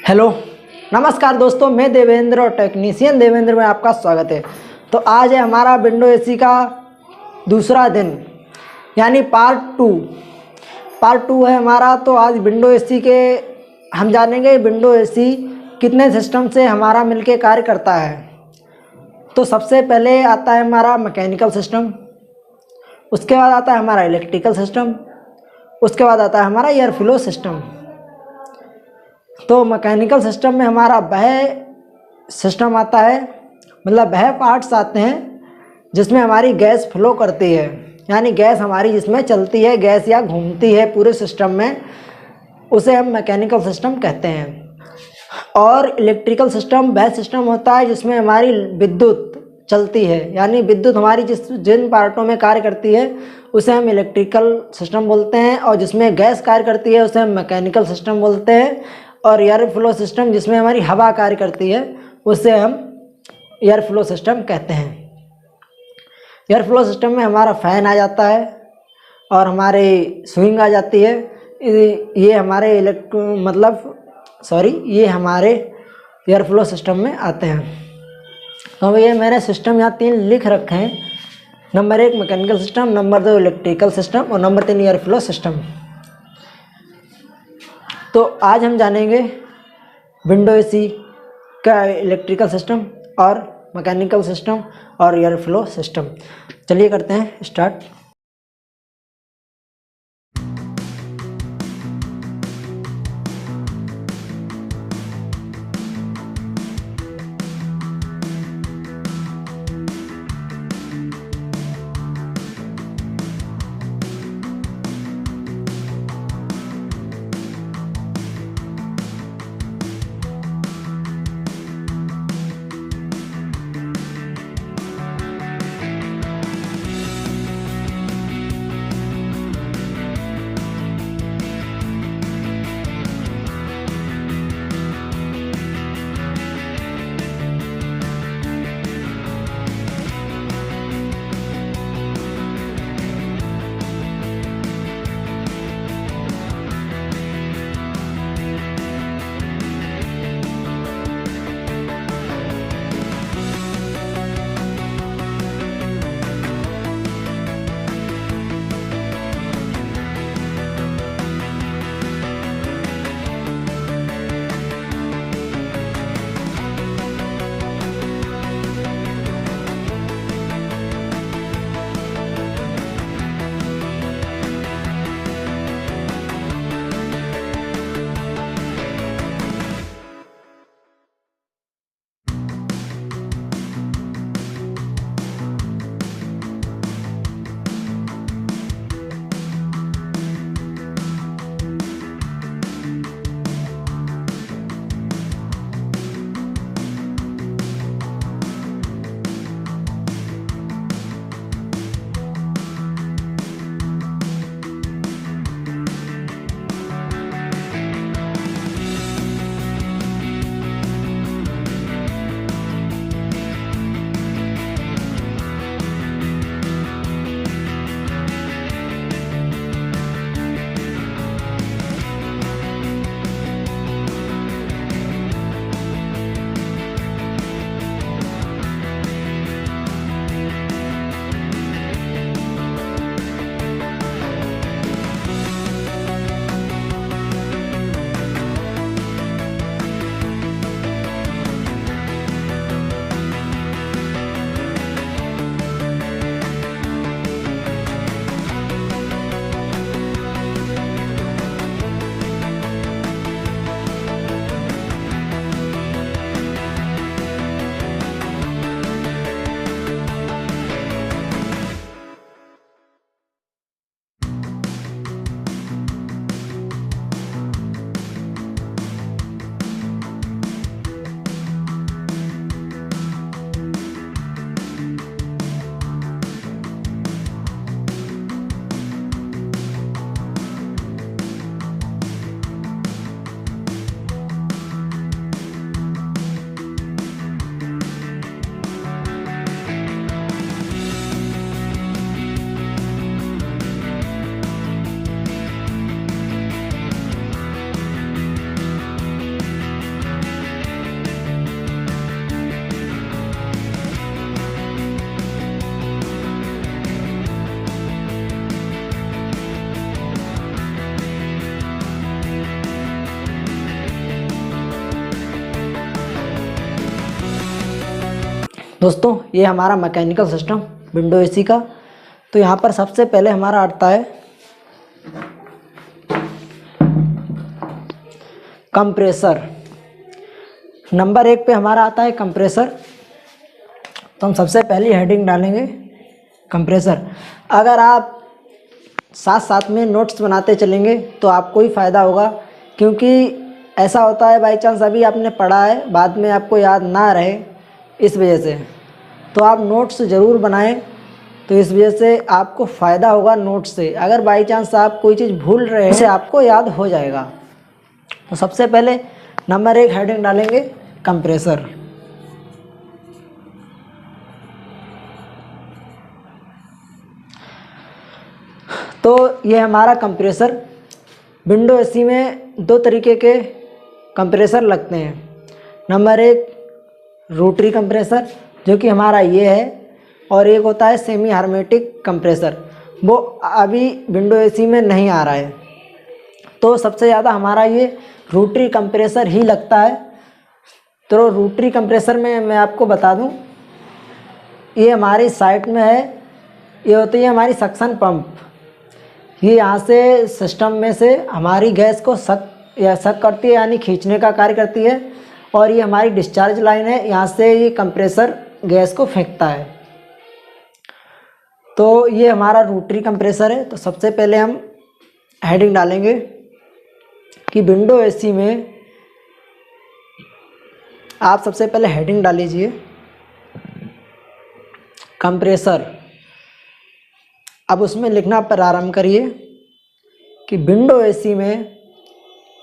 Hello, नमस्कार दोस्तों, मैं देवेंद्र और टेक्नीशियन देवेंद्र में आपका स्वागत है। तो आज है हमारा विंडो एसी का दूसरा दिन, यानी पार्ट टू है हमारा। तो आज विंडो एसी के हम जानेंगे विंडो एसी कितने सिस्टम से हमारा मिलके कार्य करता है। तो सबसे पहले आता है हमारा मैकेनिकल सिस्टम, उसके बाद आता है हमारा इलेक्ट्रिकल सिस्टम, उसके बाद आता है हमारा एयर फ्लो सिस्टम। तो मैकेनिकल सिस्टम में हमारा वह सिस्टम आता है, मतलब वह पार्ट्स आते हैं जिसमें हमारी गैस फ्लो करती है, यानी गैस हमारी जिसमें चलती है, गैस या घूमती है पूरे सिस्टम में, उसे हम मैकेनिकल सिस्टम कहते हैं। और इलेक्ट्रिकल सिस्टम वह सिस्टम होता है जिसमें हमारी विद्युत चलती है, यानी विद्युत हमारी जिन पार्टों में कार्य करती है उसे हम इलेक्ट्रिकल सिस्टम बोलते हैं, और जिसमें गैस कार्य करती है उसे हम मैकेनिकल सिस्टम बोलते हैं। और एयर फ्लो सिस्टम जिसमें हमारी हवा कार्य करती है उसे हम एयर फ्लो सिस्टम कहते हैं। एयर फ्लो सिस्टम में हमारा फ़ैन आ जाता है और हमारे स्विंग आ जाती है। ये हमारे ये हमारे एयर फ्लो सिस्टम में आते हैं। तो ये मैंने सिस्टम यहाँ 3 लिख रखे हैं। Number 1 mechanical system, number 2 electrical system और नंबर 3 एयर फ्लो सिस्टम। तो आज हम जानेंगे विंडो एसी का इलेक्ट्रिकल सिस्टम और मैकेनिकल सिस्टम और एयर फ्लो सिस्टम। चलिए करते हैं स्टार्ट। दोस्तों ये हमारा मैकेनिकल सिस्टम विंडो एसी का। तो यहाँ पर सबसे पहले हमारा आता है कंप्रेसर। नंबर 1 पे हमारा आता है कंप्रेसर। तो हम सबसे पहली हेडिंग डालेंगे कंप्रेसर। अगर आप साथ साथ में नोट्स बनाते चलेंगे तो आपको ही फ़ायदा होगा, क्योंकि ऐसा होता है बाई चांस अभी आपने पढ़ा है बाद में आपको याद ना रहे, इस वजह से तो आप नोट्स ज़रूर बनाएं। तो इस वजह से आपको फ़ायदा होगा नोट्स से। अगर बाई चांस आप कोई चीज़ भूल रहे हैं, इसे आपको याद हो जाएगा। तो सबसे पहले नंबर 1 हेडिंग डालेंगे कंप्रेसर। तो ये हमारा कंप्रेसर। विंडो एसी में 2 तरीके के कंप्रेसर लगते हैं। नंबर 1 रोटरी कंप्रेसर, जो कि हमारा ये है, और एक होता है सेमी हार्मेटिक कंप्रेसर, वो अभी विंडो एसी में नहीं आ रहा है। तो सबसे ज़्यादा हमारा ये रोटरी कंप्रेसर ही लगता है। तो रोटरी कंप्रेसर में मैं आपको बता दूं, ये हमारी साइट में है, ये होती है हमारी सक्शन पंप। ये यहाँ से सिस्टम में से हमारी गैस को सक करती है, यानी खींचने का कार्य करती है। और ये हमारी डिस्चार्ज लाइन है, यहाँ से ये कंप्रेसर गैस को फेंकता है। तो ये हमारा रोटरी कंप्रेसर है। तो सबसे पहले हम हेडिंग डालेंगे कि विंडो एसी में आप सबसे पहले हेडिंग डाल लीजिए कंप्रेसर। अब उसमें लिखना प्रारंभ करिए कि विंडो एसी में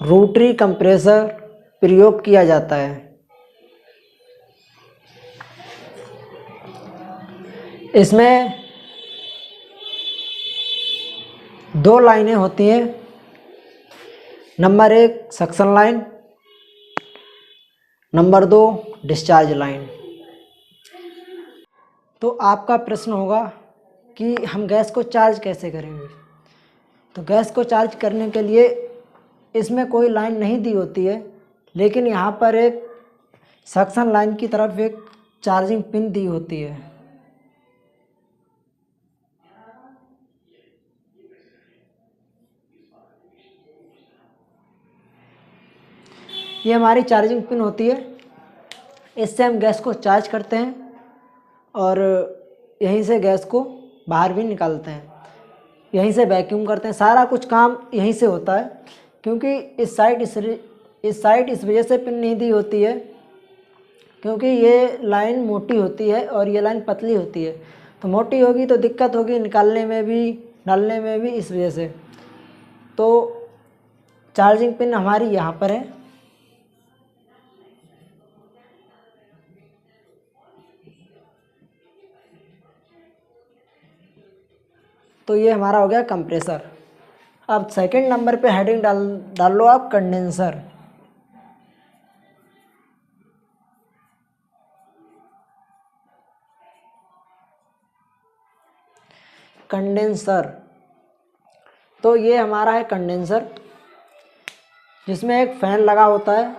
रोटरी कंप्रेसर प्रयोग किया जाता है। इसमें 2 लाइनें होती हैं। Number 1 suction line, number 2 discharge line. तो आपका प्रश्न होगा कि हम गैस को चार्ज कैसे करेंगे। तो गैस को चार्ज करने के लिए इसमें कोई लाइन नहीं दी होती है, लेकिन यहाँ पर एक सक्शन लाइन की तरफ एक चार्जिंग पिन दी होती है। ये हमारी चार्जिंग पिन होती है, इससे हम गैस को चार्ज करते हैं और यहीं से गैस को बाहर भी निकालते हैं, यहीं से वैक्यूम करते हैं। सारा कुछ काम यहीं से होता है, क्योंकि इस साइड इस वजह से पिन नहीं दी होती है, क्योंकि ये लाइन मोटी होती है और ये लाइन पतली होती है। तो मोटी होगी तो दिक्कत होगी निकालने में भी, डालने में भी, इस वजह से। तो चार्जिंग पिन हमारी यहाँ पर है। तो ये हमारा हो गया कंप्रेसर। अब सेकंड नंबर पे हेडिंग डाल लो आप कंडेंसर। कंडेंसर, तो ये हमारा है कंडेंसर, जिसमें एक फ़ैन लगा होता है।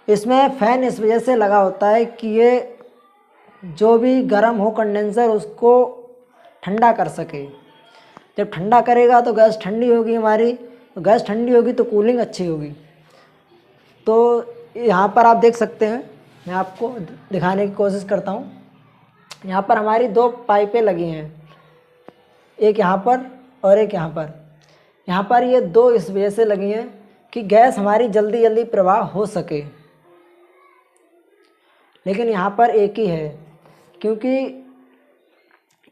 इसमें फ़ैन इस वजह से लगा होता है कि ये जो भी गर्म हो कंडेंसर उसको ठंडा कर सके। जब ठंडा करेगा तो गैस ठंडी होगी हमारी, तो गैस ठंडी होगी तो कूलिंग अच्छी होगी। तो यहाँ पर आप देख सकते हैं, मैं आपको दिखाने की कोशिश करता हूँ। यहाँ पर हमारी 2 पाइपें लगी हैं, एक यहाँ पर और एक यहाँ पर। यहाँ पर ये 2 इस वजह से लगी हैं कि गैस हमारी जल्दी जल्दी प्रवाह हो सके। लेकिन यहाँ पर एक ही है, क्योंकि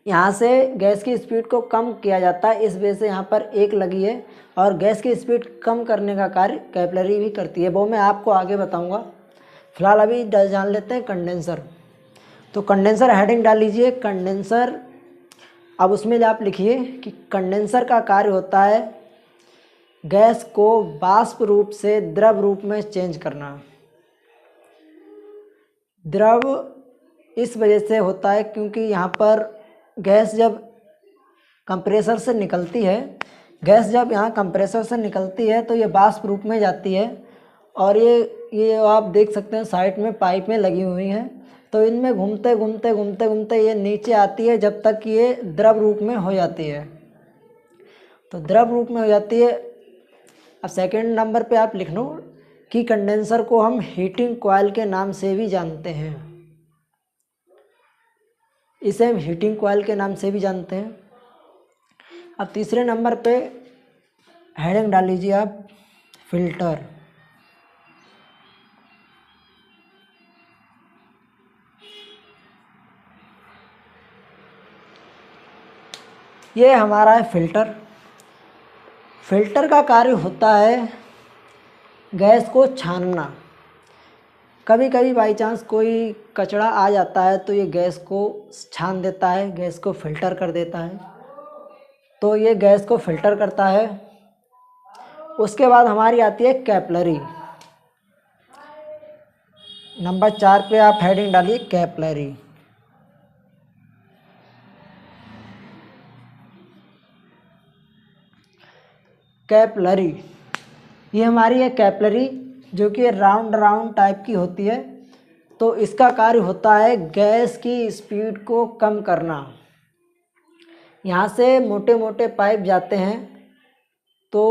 यहाँ से गैस की स्पीड को कम किया जाता है, इस वजह से यहाँ पर एक लगी है। और गैस की स्पीड कम करने का कार्य कैपिलरी भी करती है, वो मैं आपको आगे बताऊँगा। फिलहाल अभी जान लेते हैं कंडेंसर। तो कंडेंसर हेडिंग डाल लीजिए कंडेंसर। अब उसमें आप लिखिए कि कंडेंसर का कार्य होता है गैस को वाष्प रूप से द्रव रूप में चेंज करना। द्रव इस वजह से होता है क्योंकि यहाँ पर गैस जब कंप्रेसर से निकलती है, गैस जब यहाँ कंप्रेसर से निकलती है तो ये वाष्प रूप में जाती है। और ये आप देख सकते हैं साइड में पाइपें लगी हुई हैं, तो इनमें घूमते घूमते घूमते घूमते ये नीचे आती है जब तक ये द्रव रूप में हो जाती है। तो द्रव रूप में हो जाती है। अब सेकंड नंबर पे आप लिख लो कि कंडेंसर को हम हीटिंग कॉइल के नाम से भी जानते हैं। इसे हम हीटिंग कॉइल के नाम से भी जानते हैं। अब तीसरे नंबर पे हेडिंग डाल लीजिए आप, फिल्टर। ये हमारा है फिल्टर। फिल्टर का कार्य होता है गैस को छानना। कभी कभी बाई चांस कोई कचरा आ जाता है तो ये गैस को छान देता है, गैस को फिल्टर कर देता है। तो ये गैस को फिल्टर करता है। उसके बाद हमारी आती है कैपिलरी। नंबर 4 पे आप हेडिंग डालिए कैपिलरी। कैपिलरी ये हमारी है कैपिलरी, जो कि राउंड राउंड टाइप की होती है। तो इसका कार्य होता है गैस की स्पीड को कम करना। यहाँ से मोटे मोटे पाइप जाते हैं तो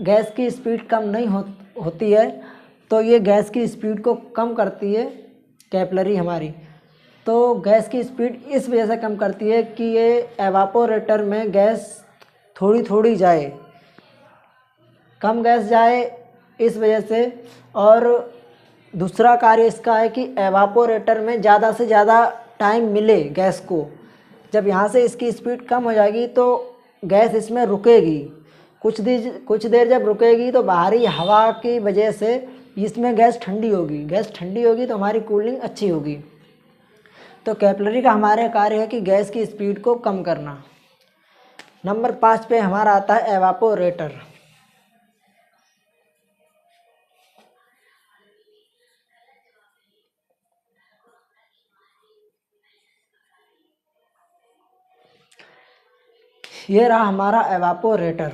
गैस की स्पीड कम नहीं होती है, तो ये गैस की स्पीड को कम करती है कैपिलरी हमारी। तो गैस की स्पीड इस वजह से कम करती है कि ये एवापोरेटर में गैस थोड़ी थोड़ी जाए, कम गैस जाए इस वजह से। और दूसरा कार्य इसका है कि एवापोरेटर में ज़्यादा से ज़्यादा टाइम मिले गैस को। जब यहाँ से इसकी स्पीड कम हो जाएगी तो गैस इसमें रुकेगी। कुछ देर जब रुकेगी तो बाहरी हवा की वजह से इसमें गैस ठंडी होगी। गैस ठंडी होगी तो हमारी कूलिंग अच्छी होगी। तो कैपिलरी का हमारे कार्य है कि गैस की स्पीड को कम करना। नंबर 5 पे हमारा आता है एवापोरेटर। ये रहा हमारा एवापोरेटर।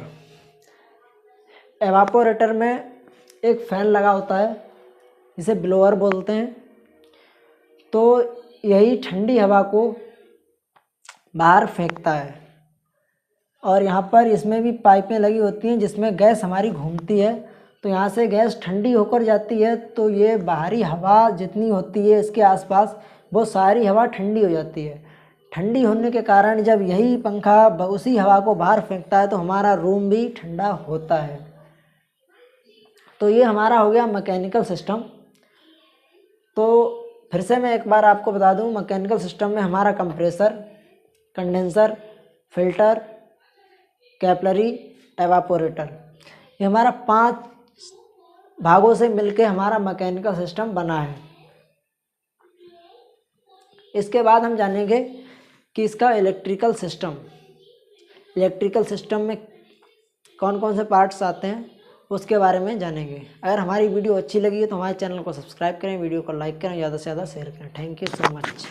एवापोरेटर में एक फ़ैन लगा होता है, इसे ब्लोअर बोलते हैं। तो यही ठंडी हवा को बाहर फेंकता है। और यहाँ पर इसमें भी पाइपें लगी होती हैं जिसमें गैस हमारी घूमती है। तो यहाँ से गैस ठंडी होकर जाती है तो ये बाहरी हवा जितनी होती है इसके आसपास, वो सारी हवा ठंडी हो जाती है। ठंडी होने के कारण जब यही पंखा उसी हवा को बाहर फेंकता है तो हमारा रूम भी ठंडा होता है। तो ये हमारा हो गया मैकेनिकल सिस्टम। तो फिर से मैं एक बार आपको बता दूं, मैकेनिकल सिस्टम में हमारा compressor, condenser, filter, capillary, evaporator, ये हमारा 5 भागों से मिलके हमारा मैकेनिकल सिस्टम बना है। इसके बाद हम जानेंगे कि इसका इलेक्ट्रिकल सिस्टम में कौन कौन से पार्ट्स आते हैं उसके बारे में जानेंगे। अगर हमारी वीडियो अच्छी लगी है तो हमारे चैनल को सब्सक्राइब करें, वीडियो को लाइक करें, ज़्यादा से ज़्यादा शेयर करें। Thank you so much.